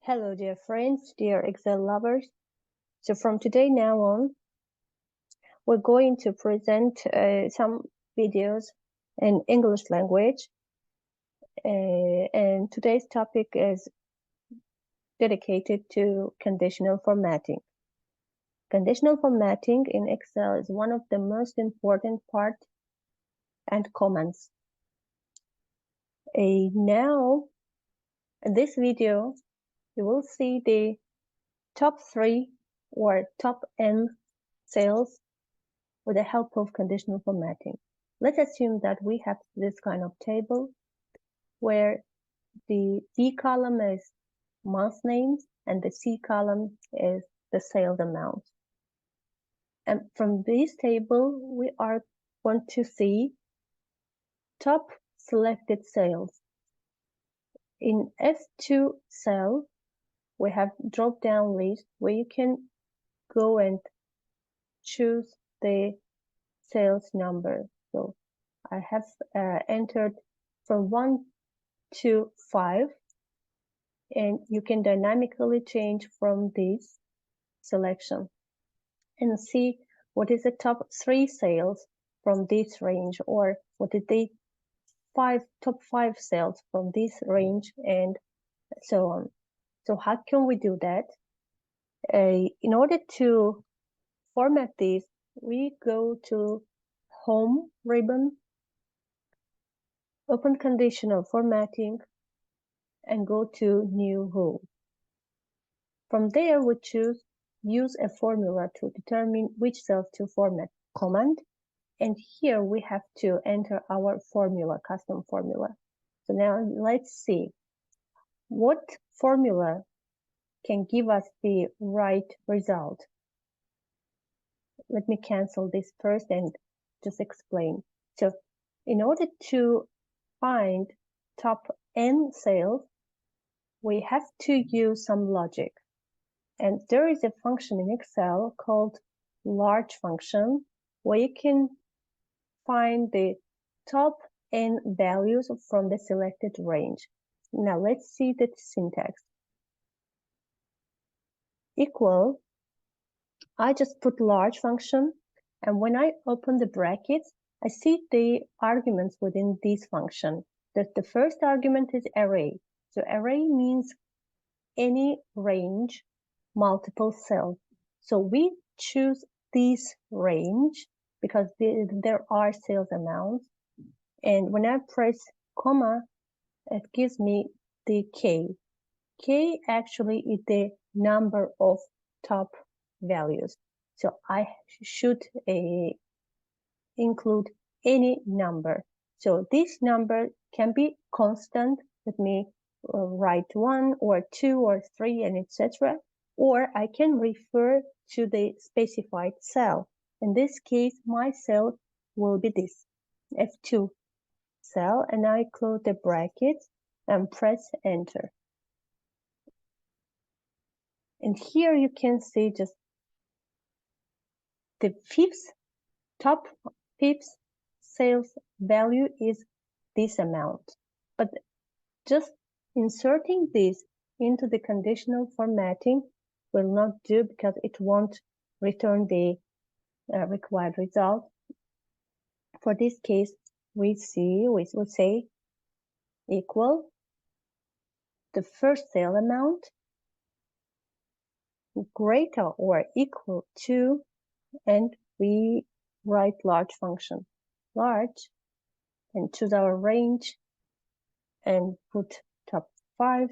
Hello, dear friends, dear Excel lovers. So from today now on, we're going to present some videos in English language. And today's topic is dedicated to conditional formatting. Conditional formatting in Excel is one of the most important parts and commands. Now, in this video, you will see the top 3 or top N cells with the help of conditional formatting. Let's assume that we have this kind of table where the B column is month names and the C column is the sales amount. And from this table, we are going to see top selected sales. In F2 cell, we have drop-down list where you can go and choose the sales number. So I have entered from 1 to 5, and you can dynamically change from this selection and see what is the top 3 sales from this range, or what is the top 5 sales from this range, and so on. So how can we do that? In order to format this, we go to Home ribbon, open Conditional Formatting, and go to New Rule. From there, we choose Use a formula to determine which cells to format command, and here we have to enter our formula, custom formula. So now let's see what formula can give us the right result. Let me cancel this first and just explain. So in order to find top N sales, we have to use some logic. And there is a function in Excel called large function where you can find the top N values from the selected range. Now let's see the syntax. Equal, I just put large function, and when I open the brackets, I see the arguments within this function. The first argument is array. So array means any range, multiple cells. So we choose this range because there are sales amounts. And when I press comma, it gives me the K. K actually is the number of top values. So I should include any number. So this number can be constant. Let me write 1 or 2 or 3 and etc. Or I can refer to the specified cell. In this case, my cell will be this F2 cell, and I close the brackets and press enter. And here you can see just the top fifth sales value is this amount. But just inserting this into the conditional formatting will not do because it won't return the required result. For this case, we would say equal the first sale amount greater or equal to, and we write large function, large, and choose our range and put top 5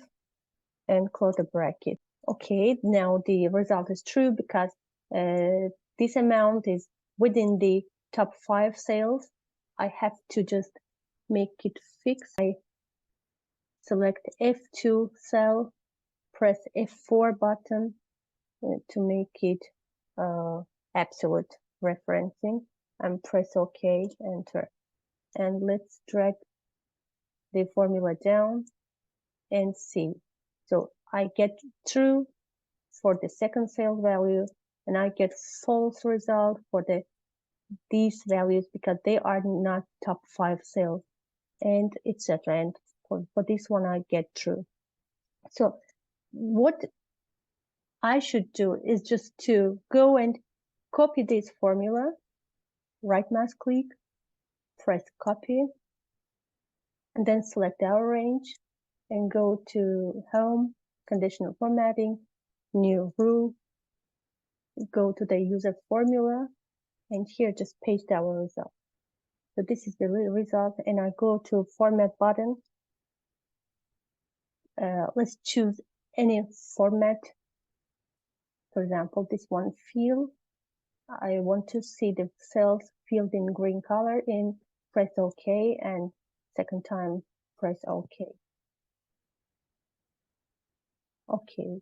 and close the bracket. Okay, now the result is true because this amount is within the top 5 sales. I have to just make it fixed. I select F2 cell, press F4 button to make it absolute referencing, and press OK, enter. And let's drag the formula down and see. So I get true for the second sale value, and I get false result for these values because they are not top 5 sales, and etc. And for this one I get true. So what I should do is just to go and copy this formula, right mouse click, press copy, and then select our range and go to Home, Conditional Formatting, New Rule, go to the user formula, and here just paste our result. So this is the result, and I go to Format button. Let's choose any format. For example, this one, fill. I want to see the cells filled in green color, and press OK, and second time press OK. Okay.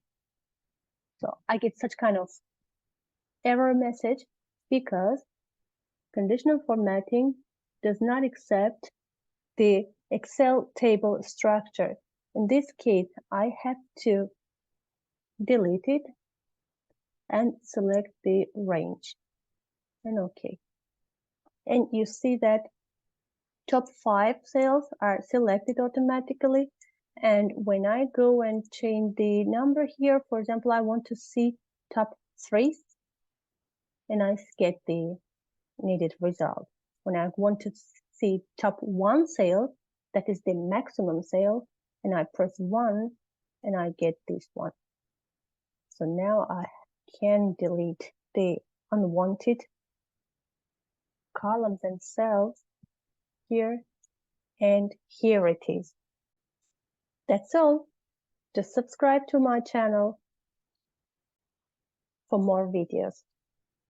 So I get such kind of error message because conditional formatting does not accept the Excel table structure. In this case, I have to delete it and select the range and OK. And you see that top 5 cells are selected automatically. And when I go and change the number here, for example, I want to see top 3, and I get the needed result. When I want to see top 1 cell, that is the maximum cell, and I press 1, and I get this one. So now I can delete the unwanted columns and cells here, and here it is. That's all. Just subscribe to my channel for more videos.